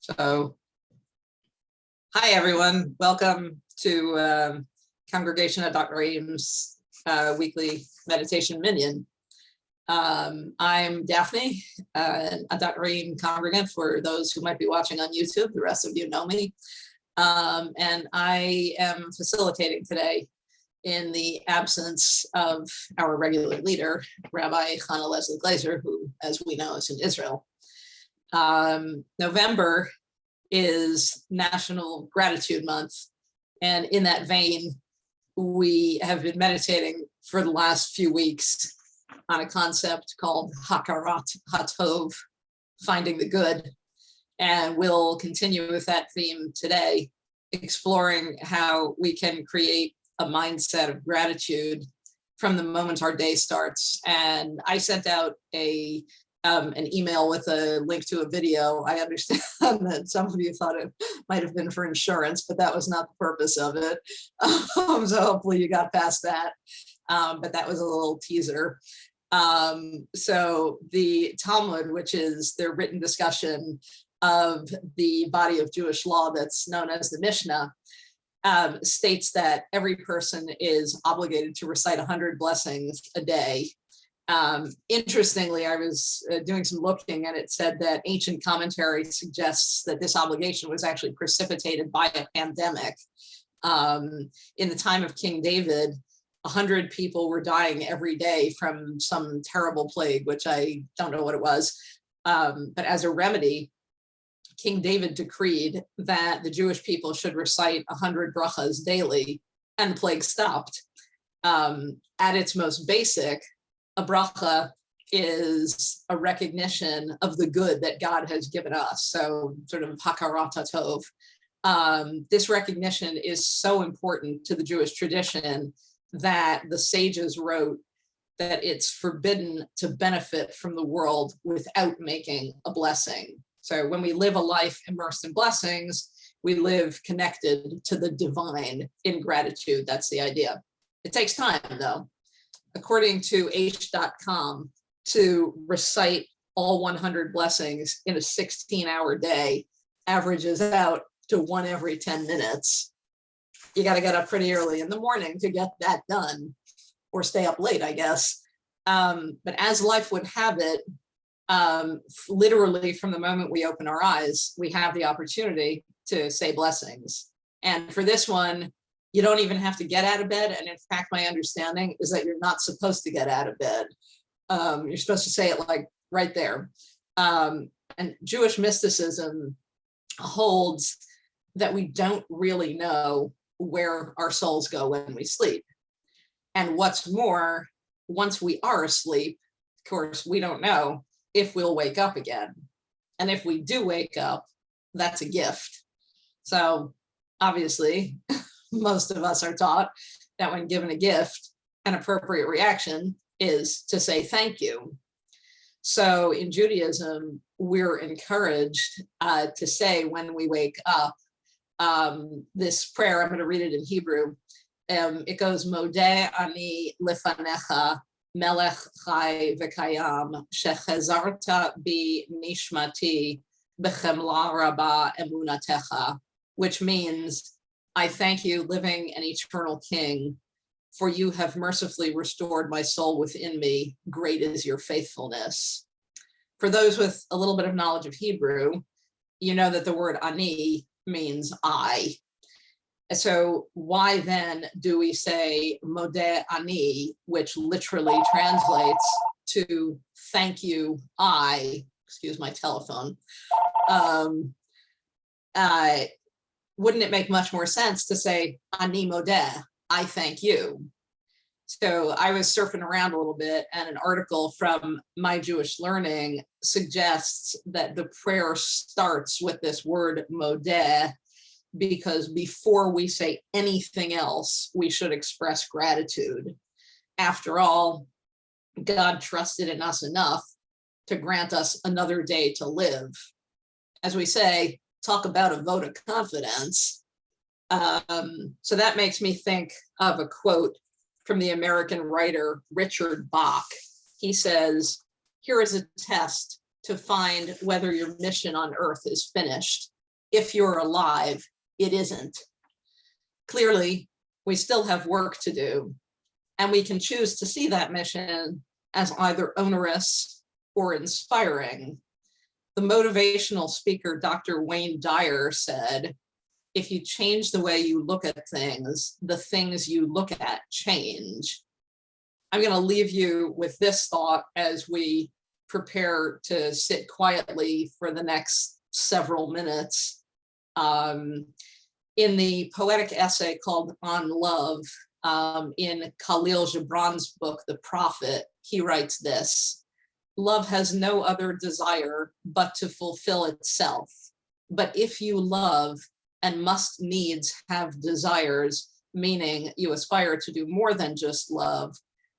So, hi everyone. Welcome to Congregation of Dr. Ames weekly meditation Minyan. I'm Daphne, a Dr. Ames congregant for those who might be watching on YouTube. The rest of you know me. And I am facilitating today in the absence of our regular leader, Rabbi Hannah Leslie Glazer, who, as we know, is in Israel. November is National Gratitude Month. And in that vein, we have been meditating for the last few weeks on a concept called Hakarat HaTov, finding the good. And we'll continue with that theme today, exploring how we can create a mindset of gratitude from the moment our day starts. And I sent out an email with a link to a video. I understand that some of you thought it might have been for insurance, but that was not the purpose of it. So hopefully you got past that. But that was a little teaser. So the Talmud, which is their written discussion of the body of Jewish law that's known as the Mishnah, states that every person is obligated to recite 100 blessings a day. Interestingly, I was doing some looking and it said that ancient commentary suggests that this obligation was actually precipitated by a pandemic. In the time of King David, 100 people were dying every day from some terrible plague, which I don't know what it was. But as a remedy, King David decreed that the Jewish people should recite 100 brachas daily, and the plague stopped. At its most basic, a bracha is a recognition of the good that God has given us. So sort of hakarat hatov. This recognition is so important to the Jewish tradition that the sages wrote that it's forbidden to benefit from the world without making a blessing. So when we live a life immersed in blessings, we live connected to the divine in gratitude. That's the idea. It takes time though. According to H.com, to recite all 100 blessings in a 16-hour day averages out to 1 every 10 minutes. You got to get up pretty early in the morning to get that done, or stay up late, I guess. But as life would have it, literally from the moment we open our eyes, we have the opportunity to say blessings. And for this one, you don't even have to get out of bed. And in fact, my understanding is that you're not supposed to get out of bed. You're supposed to say it like right there. And Jewish mysticism holds that we don't really know where our souls go when we sleep. And what's more, once we are asleep, of course, we don't know if we'll wake up again. And if we do wake up, that's a gift. So obviously, most of us are taught that when given a gift, an appropriate reaction is to say thank you. So in Judaism, we're encouraged to say when we wake up this prayer. I'm going to read it in Hebrew. It goes, Modeh ani lefanecha melech chai v'kayam shechazarta bi nishmati b'chemla rabba emunatecha, which means, I thank you, living and eternal King, for you have mercifully restored my soul within me. Great is your faithfulness. For those with a little bit of knowledge of Hebrew, you know that the word ani means I. So why then do we say modeh ani, which literally translates to thank you, I, excuse my telephone. Wouldn't it make much more sense to say ani modeh, I thank you? So I was surfing around a little bit, and an article from My Jewish Learning suggests that the prayer starts with this word modeh, because before we say anything else, we should express gratitude. After all, God trusted in us enough to grant us another day to live. As we say, talk about a vote of confidence. So that makes me think of a quote from the American writer Richard Bach. He says, "Here is a test to find whether your mission on earth is finished. if you're alive, it isn't. Clearly, we still have work to do, and we can choose to see that mission as either onerous or inspiring. The motivational speaker, Dr. Wayne Dyer, said, if you change the way you look at things, the things you look at change. I'm going to leave you with this thought as we prepare to sit quietly for the next several minutes. In the poetic essay called On Love, in Khalil Gibran's book, The Prophet, he writes this: love has no other desire but to fulfill itself. But if you love and must needs have desires, meaning you aspire to do more than just love,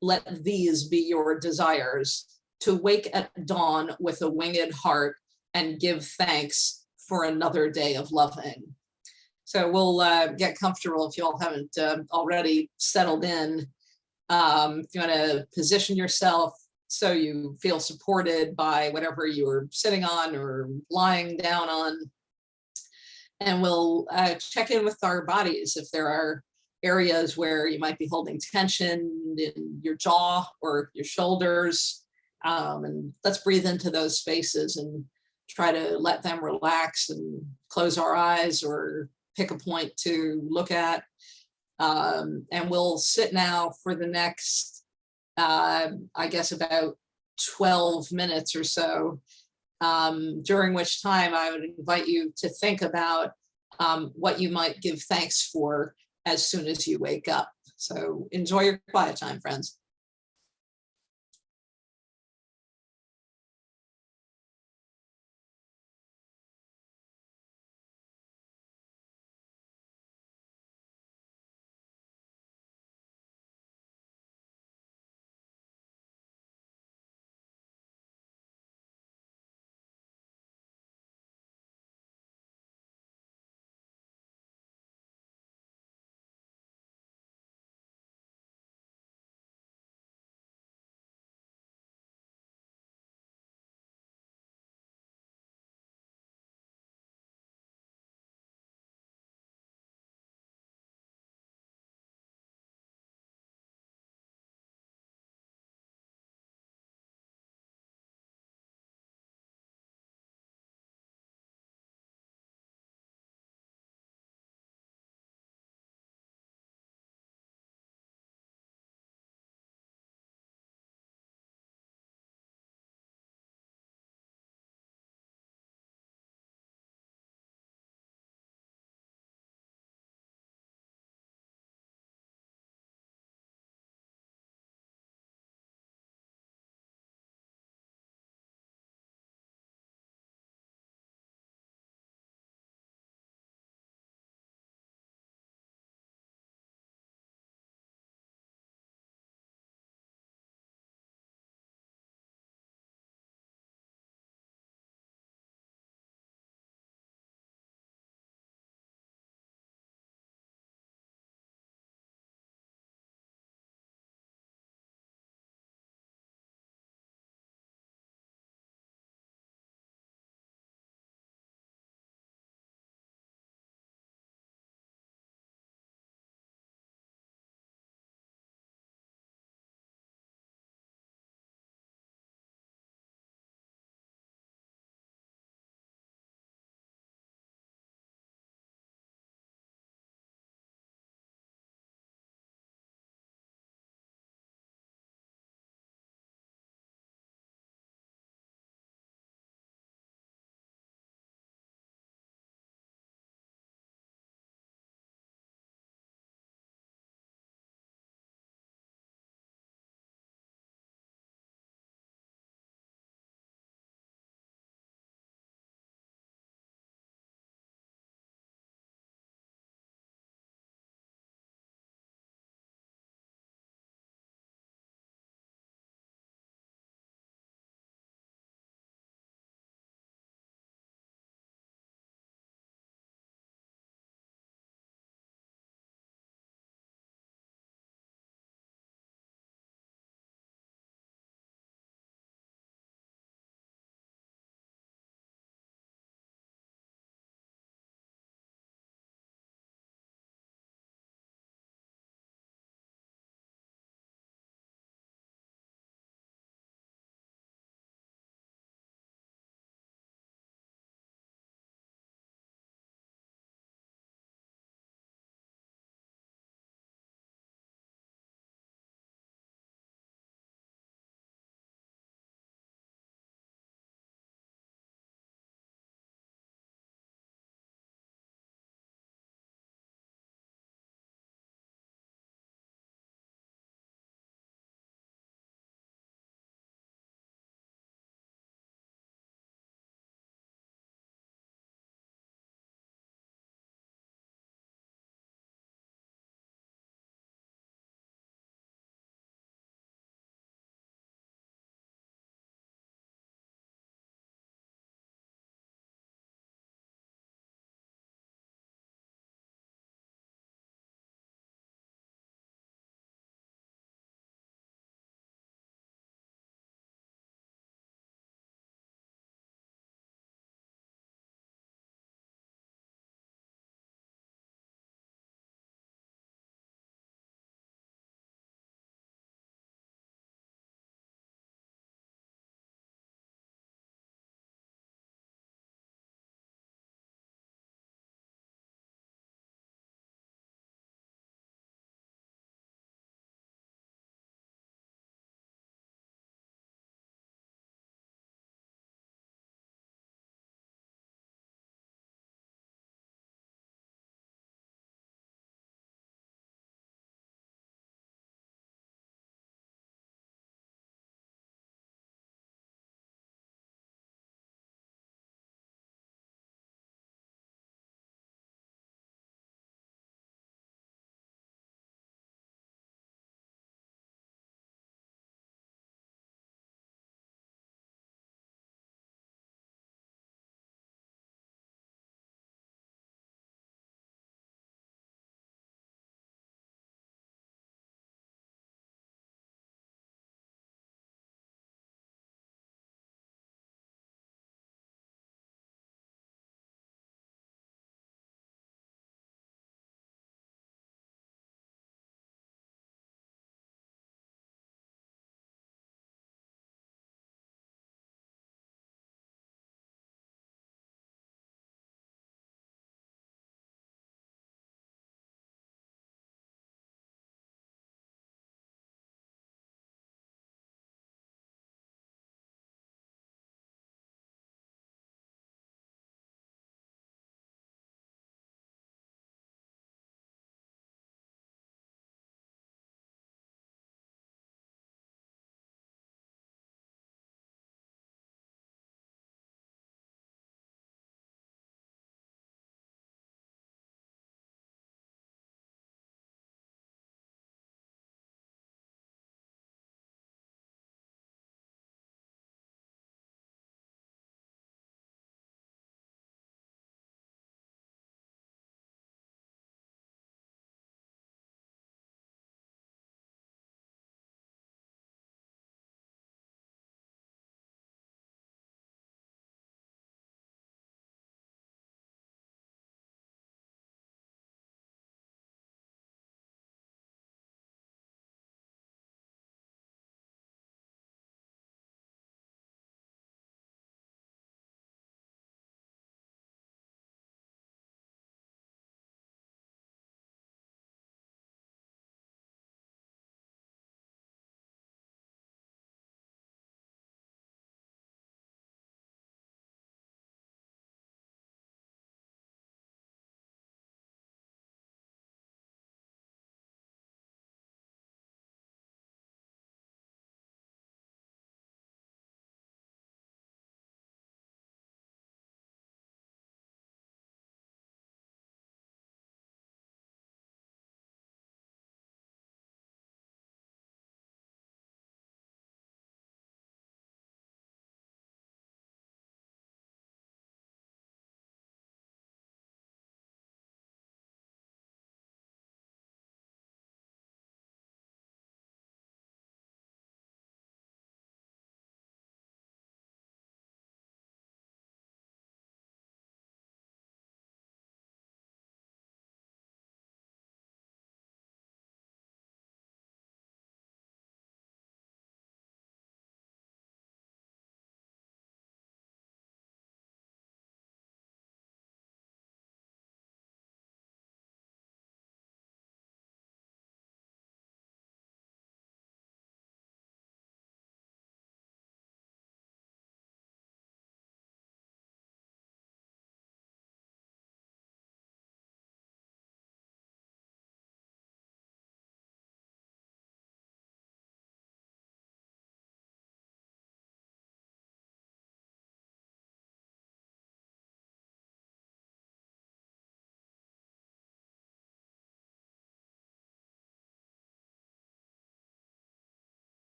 let these be your desires: to wake at dawn with a winged heart and give thanks for another day of loving. So we'll get comfortable if you all haven't already settled in. If you want to position yourself so you feel supported by whatever you're sitting on or lying down on. And we'll check in with our bodies if there are areas where you might be holding tension in your jaw or your shoulders. And let's breathe into those spaces and try to let them relax and close our eyes or pick a point to look at. And we'll sit now for the next, I guess, about 12 minutes or so, during which time I would invite you to think about what you might give thanks for as soon as you wake up. So enjoy your quiet time, friends.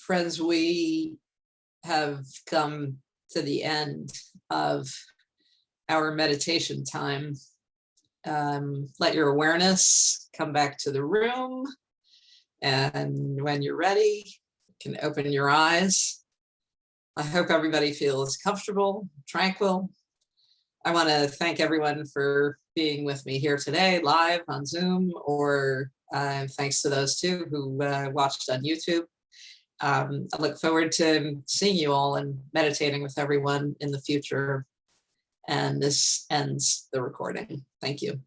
Friends, we have come to the end of our meditation time. Let your awareness come back to the room. And when you're ready, you can open your eyes. I hope everybody feels comfortable, tranquil. I want to thank everyone for being with me here today, live on Zoom, or thanks to those two who watched on YouTube. I look forward to seeing you all and meditating with everyone in the future. And this ends the recording. Thank you.